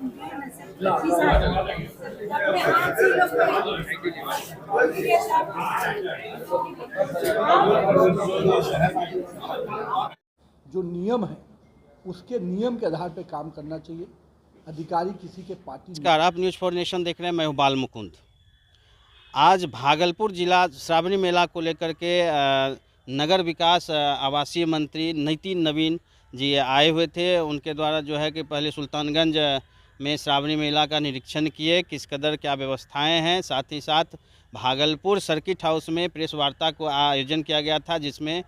जो नियम है उसके नियम के आधार पर काम करना चाहिए। अधिकारी किसी के पार्टी। नमस्कार, आप न्यूज़ फॉर नेशन देख रहे हैं। मैं हूं बाल मुकुंद। आज भागलपुर जिला श्रावणी मेला को लेकर के नगर विकास आवासीय मंत्री नितिन नवीन जी आए हुए थे। उनके द्वारा जो है कि पहले सुल्तानगंज में श्रावणी मेला का निरीक्षण किए, किस कदर क्या व्यवस्थाएं हैं। साथ ही साथ भागलपुर सर्किट हाउस में प्रेस वार्ता को आयोजन किया गया था, जिसमें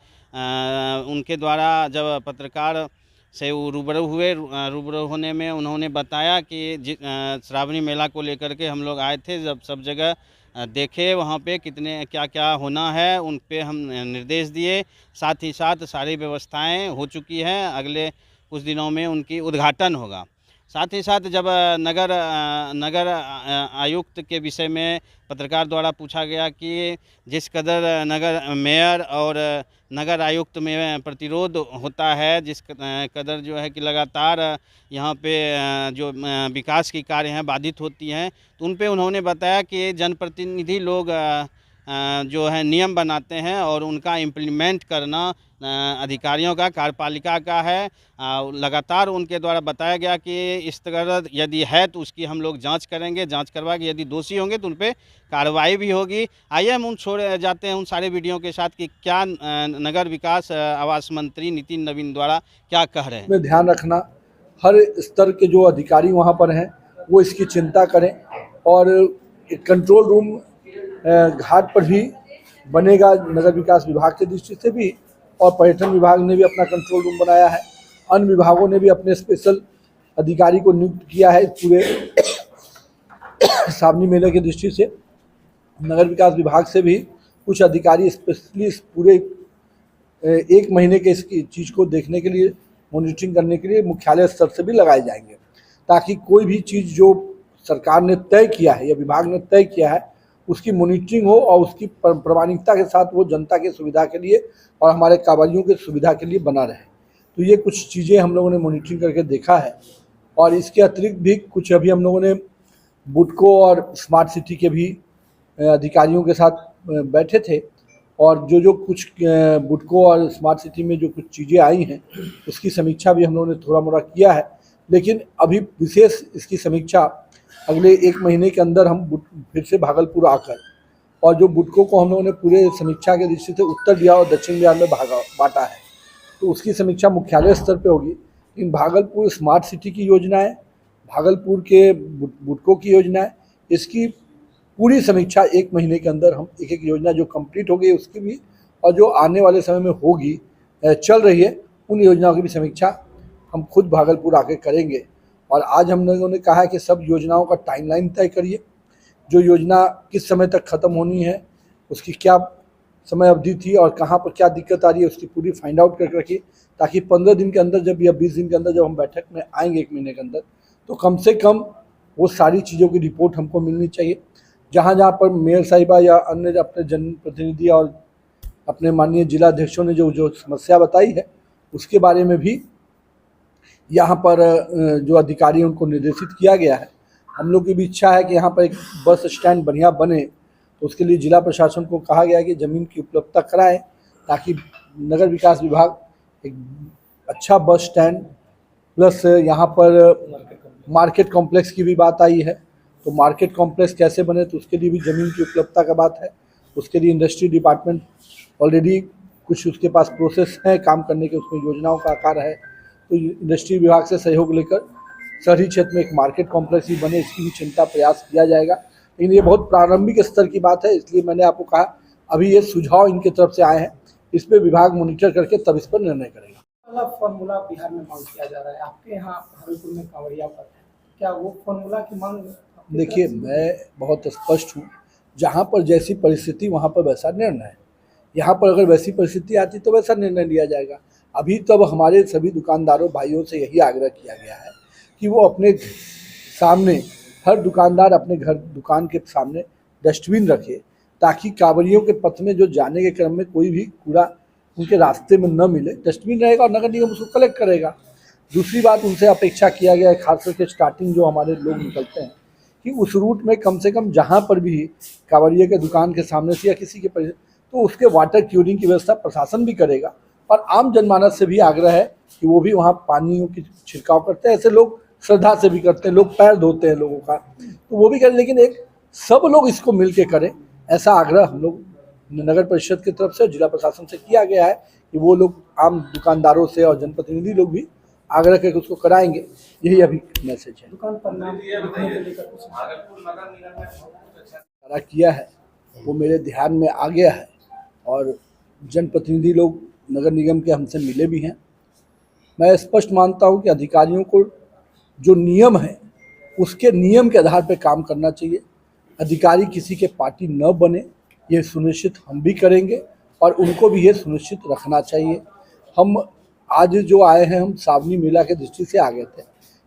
उनके द्वारा जब पत्रकार से वो रूबरू होने में उन्होंने बताया कि श्रावणी मेला को लेकर के हम लोग आए थे, जब सब जगह देखे वहाँ पे कितने क्या क्या होना है, उन पे हम निर्देश दिए। साथ ही साथ सारी व्यवस्थाएं हो चुकी हैं, अगले कुछ दिनों में उनकी उद्घाटन होगा। साथ ही साथ जब नगर आयुक्त के विषय में पत्रकार द्वारा पूछा गया कि जिस कदर नगर मेयर और नगर आयुक्त में प्रतिरोध होता है, जिस कदर जो है कि लगातार यहाँ पे जो विकास की कार्य हैं बाधित होती हैं, तो उन पे उन्होंने बताया कि जनप्रतिनिधि लोग जो है नियम बनाते हैं और उनका इम्प्लीमेंट करना अधिकारियों का, कार्यपालिका का है। लगातार उनके द्वारा बताया गया कि इस तरह यदि है तो उसकी हम लोग जांच करेंगे, जांच करवा के यदि दोषी होंगे तो उन पर कार्रवाई भी होगी। आइए हम छोड़ जाते हैं उन सारे वीडियो के साथ कि क्या नगर विकास आवास मंत्री नितिन नवीन द्वारा क्या कह रहे हैं। में ध्यान रखना, हर स्तर के जो अधिकारी वहाँ पर हैं वो इसकी चिंता करें, और एक कंट्रोल रूम घाट पर भी बनेगा नगर विकास विभाग की दृष्टि से भी, और पर्यटन विभाग ने भी अपना कंट्रोल रूम बनाया है। अन्य विभागों ने भी अपने स्पेशल अधिकारी को नियुक्त किया है पूरे श्रावणी मेले की दृष्टि से। नगर विकास विभाग से भी कुछ अधिकारी स्पेशली पूरे एक महीने के इसकी चीज़ को देखने के लिए, मॉनिटरिंग करने के लिए मुख्यालय स्तर से भी लगाए जाएंगे, ताकि कोई भी चीज़ जो सरकार ने तय किया है या विभाग ने तय किया है उसकी मॉनिटरिंग हो और उसकी प्रामाणिकता के साथ वो जनता की सुविधा के लिए और हमारे कांवड़ियों की सुविधा के लिए बना रहे। तो ये कुछ चीज़ें हम लोगों ने मॉनिटरिंग करके देखा है। और इसके अतिरिक्त भी कुछ अभी हम लोगों ने बुडको और स्मार्ट सिटी के भी अधिकारियों के साथ बैठे थे, और जो कुछ बुडको और स्मार्ट सिटी में जो कुछ चीज़ें आई हैं उसकी समीक्षा भी हम लोगों ने थोड़ा मोड़ा किया है। लेकिन अभी विशेष इसकी समीक्षा अगले एक महीने के अंदर हम फिर से भागलपुर आकर, और जो बुडको को हम लोगों ने पूरे समीक्षा के दृष्टि से उत्तर बिहार और दक्षिण बिहार में बांटा है, तो उसकी समीक्षा मुख्यालय स्तर पे होगी। इन भागलपुर स्मार्ट सिटी की योजनाएं, भागलपुर के बुडको की योजनाएं, इसकी पूरी समीक्षा एक महीने के अंदर हम एक योजना जो कंप्लीट हो गई उसकी भी, और जो आने वाले समय में होगी, चल रही है, उन योजनाओं की भी समीक्षा हम खुद भागलपुर आके करेंगे। और आज हम लोगों ने कहा है कि सब योजनाओं का टाइमलाइन तय करिए, जो योजना किस समय तक ख़त्म होनी है, उसकी क्या समय अवधि थी और कहाँ पर क्या दिक्कत आ रही है, उसकी पूरी फाइंड आउट करके रखिए, ताकि 15 दिन के अंदर जब या 20 दिन के अंदर जब हम बैठक में आएंगे एक महीने के अंदर, तो कम से कम वो सारी चीज़ों की रिपोर्ट हमको मिलनी चाहिए। जहाँ जहाँ पर मेयर साहिबा या अन्य अपने जनप्रतिनिधि और अपने माननीय जिलाध्यक्षों ने जो समस्या बताई है उसके बारे में भी यहाँ पर जो अधिकारी हैं उनको निर्देशित किया गया है। हम लोग की भी इच्छा है कि यहाँ पर एक बस स्टैंड बढ़िया बने, तो उसके लिए जिला प्रशासन को कहा गया है कि ज़मीन की उपलब्धता कराएं, ताकि नगर विकास विभाग एक अच्छा बस स्टैंड प्लस यहाँ पर मार्केट कॉम्प्लेक्स की भी बात आई है, तो मार्केट कॉम्प्लेक्स कैसे बने, तो उसके लिए भी ज़मीन की उपलब्धता का बात है। उसके लिए इंडस्ट्री डिपार्टमेंट ऑलरेडी कुछ उसके पास प्रोसेस है काम करने के, उसमें योजनाओं का आकार है। तो इंडस्ट्री विभाग से सहयोग लेकर शहरी क्षेत्र में एक मार्केट कॉम्प्लेक्स भी बने, इसकी भी चिंता प्रयास किया जाएगा। लेकिन ये बहुत प्रारंभिक स्तर की बात है, इसलिए मैंने आपको कहा अभी ये सुझाव इनके तरफ से आए हैं, इस पर विभाग मॉनिटर करके तब इस पर निर्णय करेगा। फॉर्मूला बिहार में मांग किया जा रहा है, आपके यहाँ भागलपुर में कांवड़िया पर है, क्या वो फॉर्मूला की मांग? देखिए, मैं बहुत स्पष्ट हूँ, जहाँ पर जैसी परिस्थिति वहाँ पर वैसा निर्णय है। यहाँ पर अगर वैसी परिस्थिति आती तो वैसा निर्णय लिया जाएगा। अभी तब हमारे सभी दुकानदारों भाइयों से यही आग्रह किया गया है कि वो अपने सामने, हर दुकानदार अपने घर दुकान के सामने डस्टबिन रखे, ताकि कांवड़ियों के पथ में जो जाने के क्रम में कोई भी कूड़ा उनके रास्ते में न मिले। डस्टबिन रहेगा और नगर निगम उसको कलेक्ट करेगा। दूसरी बात उनसे अपेक्षा किया गया है, खास करके स्टार्टिंग जो हमारे लोग निकलते हैं, कि उस रूट में कम से कम जहाँ पर भी कांवड़िया के दुकान के सामने से या किसी के तो उसके वाटर क्यूरिंग की व्यवस्था प्रशासन भी करेगा। और आम जनमानस से भी आग्रह है कि वो भी वहाँ पानियों की छिड़काव करते हैं। ऐसे लोग श्रद्धा से भी करते हैं, लोग पैर धोते हैं लोगों का, तो वो भी करें, लेकिन एक सब लोग इसको मिल के करें, ऐसा आग्रह हम लोग नगर परिषद की तरफ से, जिला प्रशासन से किया गया है कि वो लोग आम दुकानदारों से और जनप्रतिनिधि लोग भी आग्रह करके उसको कराएंगे। यही अभी मैसेज है। दुकान पर नाम लिखने को लेकर कुछ सारा किया है वो मेरे ध्यान में आ गया है, और जनप्रतिनिधि लोग नगर निगम के हमसे मिले भी हैं। मैं स्पष्ट मानता हूं कि अधिकारियों को जो नियम है उसके नियम के आधार पर काम करना चाहिए। अधिकारी किसी के पार्टी न बने, ये सुनिश्चित हम भी करेंगे और उनको भी ये सुनिश्चित रखना चाहिए। हम आज जो आए हैं, हम सावनी मेला के दृष्टि से आ गए थे,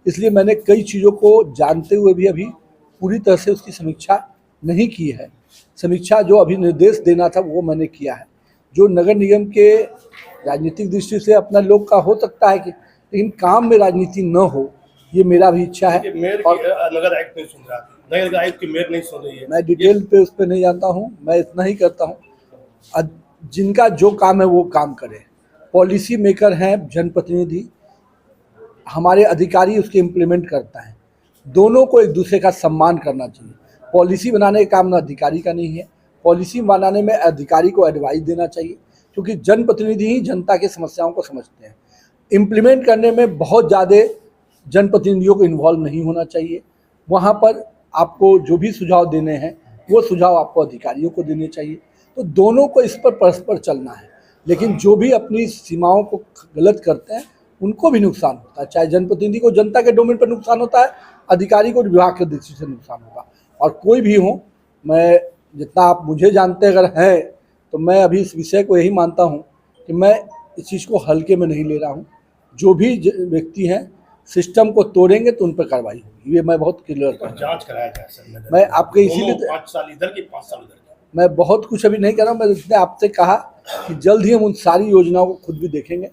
इसलिए मैंने कई चीज़ों को जानते हुए भी अभी पूरी तरह से उसकी समीक्षा नहीं की है। समीक्षा जो अभी निर्देश देना था वो मैंने किया है। जो नगर निगम के राजनीतिक दृष्टि से अपना लोग का हो सकता है कि, लेकिन काम में राजनीति न हो, ये मेरा भी इच्छा है। मेयर और नगर आयुक्त नहीं सुन रहा, नगर आयुक्त की मेयर नहीं सुन रही है। मैं डिटेल पे उस पर नहीं जानता हूँ, मैं इतना ही करता हूँ, जिनका जो काम है वो काम करें। पॉलिसी मेकर हैं जनप्रतिनिधि, हमारे अधिकारी उसके इम्प्लीमेंट करता है। दोनों को एक दूसरे का सम्मान करना चाहिए। पॉलिसी बनाने का काम ना अधिकारी का नहीं है, पॉलिसी बनाने में अधिकारी को एडवाइस देना चाहिए, क्योंकि जनप्रतिनिधि ही जनता की समस्याओं को समझते हैं। इम्प्लीमेंट करने में बहुत ज़्यादा जनप्रतिनिधियों को इन्वॉल्व नहीं होना चाहिए। वहाँ पर आपको जो भी सुझाव देने हैं वो सुझाव आपको अधिकारियों को देने चाहिए। तो दोनों को इस पर परस्पर चलना है, लेकिन जो भी अपनी सीमाओं को गलत करते हैं उनको भी नुकसान होता है। चाहे जनप्रतिनिधि को जनता के डोमेन पर नुकसान होता है, अधिकारी को विभाग के दृष्टि से नुकसान होगा। और कोई भी हो, मैं जितना आप मुझे जानते अगर हैं, तो मैं अभी इस विषय को यही मानता हूँ कि मैं इस चीज़ को हल्के में नहीं ले रहा हूँ। जो भी व्यक्ति हैं सिस्टम को तोड़ेंगे तो उन पर कार्रवाई होगी, ये मैं बहुत क्लियर कर रहा हूँ। जांच कराया जाए सर। मैं आपके इसीलिए 5 साल इधर की 5 साल उधर की। मैं बहुत कुछ अभी नहीं कर रहा हूँ। मैं इसने आपसे कहा कि जल्द ही हम उन सारी योजनाओं को खुद भी देखेंगे।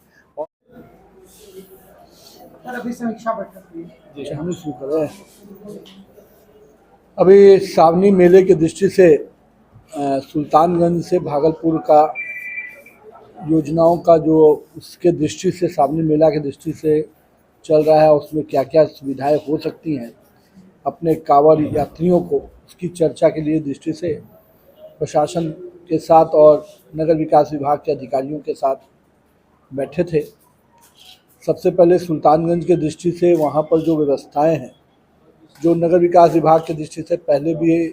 सर अभी समीक्षा बैठक हुई, हम शुरू कर रहे हैं। अभी सावनी मेले की दृष्टि से सुल्तानगंज से भागलपुर का योजनाओं का जो उसके दृष्टि से सावनी मेला के दृष्टि से चल रहा है, उसमें क्या क्या सुविधाएं हो सकती हैं अपने कांवड़ यात्रियों को, उसकी चर्चा के लिए दृष्टि से प्रशासन के साथ और नगर विकास विभाग के अधिकारियों के साथ बैठे थे। सबसे पहले सुल्तानगंज के दृष्टि से वहाँ पर जो व्यवस्थाएं हैं, जो नगर विकास विभाग के दृष्टि से पहले भी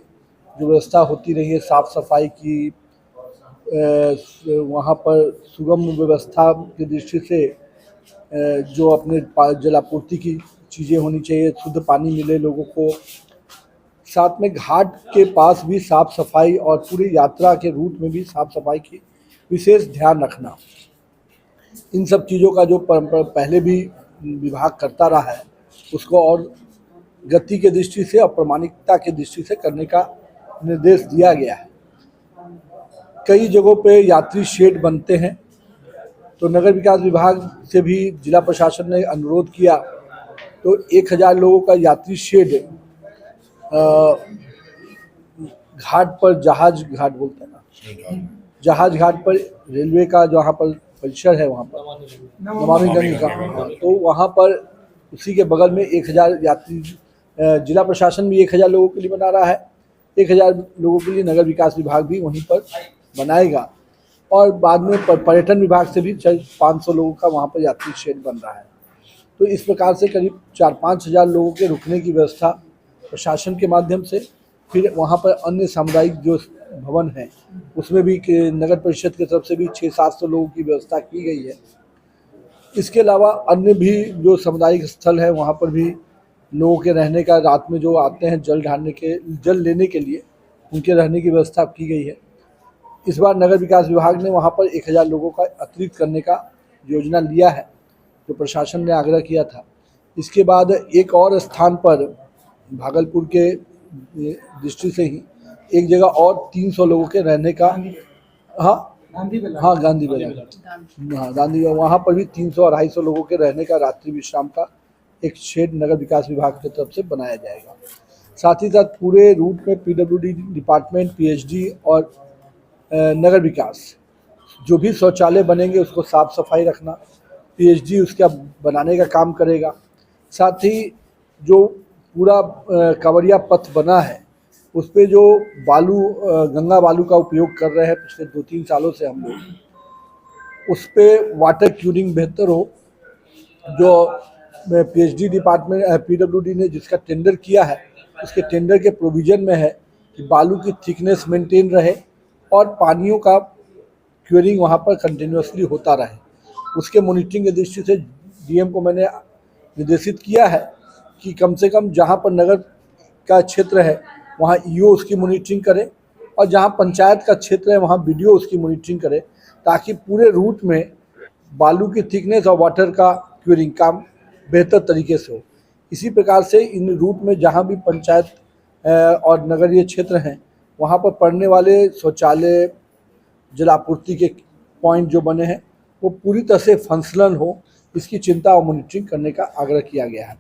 जो व्यवस्था होती रही है साफ़ सफाई की, वहाँ पर सुगम व्यवस्था की दृष्टि से जो अपने जलापूर्ति की चीज़ें होनी चाहिए, शुद्ध पानी मिले लोगों को, साथ में घाट के पास भी साफ़ सफाई और पूरी यात्रा के रूट में भी साफ़ सफाई की विशेष ध्यान रखना। इन सब चीज़ों का जो पहले भी विभाग करता रहा है, उसको और गति के दृष्टि से और प्रामाणिकता के दृष्टि से करने का निर्देश दिया गया है। कई जगहों पे यात्री शेड बनते हैं, तो नगर विकास विभाग से भी जिला प्रशासन ने अनुरोध किया, तो 1000 लोगों का यात्री शेड घाट पर, जहाज घाट बोलते हैं ना, जहाज घाट पर रेलवे का जहाँ पर परिसर है वहाँ पर नमामि गंगे का, तो वहाँ पर उसी के बगल में 1000 यात्री, जिला प्रशासन भी 1000 लोगों के लिए बना रहा है, 1000 लोगों के लिए नगर विकास विभाग भी वहीं पर बनाएगा। और बाद में पर्यटन विभाग से भी 500 लोगों का वहाँ पर यात्री शेड बन रहा है। तो इस प्रकार से करीब 4-5 हज़ार लोगों के रुकने की व्यवस्था प्रशासन के माध्यम से, फिर वहाँ पर अन्य सामुदायिक जो भवन हैं उसमें भी नगर परिषद की तरफ से भी 600-700 लोगों की व्यवस्था की गई है। इसके अलावा अन्य भी जो सामुदायिक स्थल है वहाँ पर भी लोगों के रहने का, रात में जो आते हैं जल लेने के लिए, उनके रहने की व्यवस्था की गई है। इस बार नगर विकास विभाग ने वहाँ पर 1000 लोगों का अतिरिक्त करने का योजना लिया है, जो प्रशासन ने आग्रह किया था। इसके बाद एक और स्थान पर भागलपुर के दृष्टि से ही एक जगह और 300 लोगों के रहने का, हाँ गांधी बेला हाँ गांधी बेला, हाँ गांधी, वहाँ पर भी 300-250 लोगों के रहने का रात्रि विश्राम का एक शेड नगर विकास विभाग की तरफ से बनाया जाएगा। साथ ही साथ पूरे रूट में पीडब्ल्यूडी डिपार्टमेंट, पीएचडी और नगर विकास जो भी शौचालय बनेंगे उसको साफ सफाई रखना, पीएचडी उसका बनाने का काम करेगा। साथ ही जो पूरा कांवड़िया पथ बना है उस पे जो बालू, गंगा बालू का उपयोग कर रहे हैं पिछले 2-3 सालों से हम लोग, उस पे वाटर क्यूरिंग बेहतर हो। जो पीएचडी डिपार्टमेंट, पीडब्ल्यूडी ने जिसका टेंडर किया है उसके टेंडर के प्रोविज़न में है कि बालू की थिकनेस मेंटेन रहे और पानियों का क्यूरिंग वहाँ पर कंटिन्यूसली होता रहे। उसके मॉनिटरिंग की दृष्टि से डीएम को मैंने निर्देशित किया है कि कम से कम जहाँ पर नगर का क्षेत्र है वहाँ ईओ उसकी मॉनिटरिंग करे और जहाँ पंचायत का क्षेत्र है वहाँ बीडीओ उसकी मॉनिटरिंग करे, ताकि पूरे रूट में बालू की थिकनेस और वाटर का क्यूरिंग काम बेहतर तरीके से हो। इसी प्रकार से इन रूट में जहाँ भी पंचायत और नगरीय क्षेत्र हैं वहाँ पर पड़ने वाले शौचालय, जलापूर्ति के पॉइंट जो बने हैं वो पूरी तरह से फंक्शनल हो, इसकी चिंता और मॉनिटरिंग करने का आग्रह किया गया है।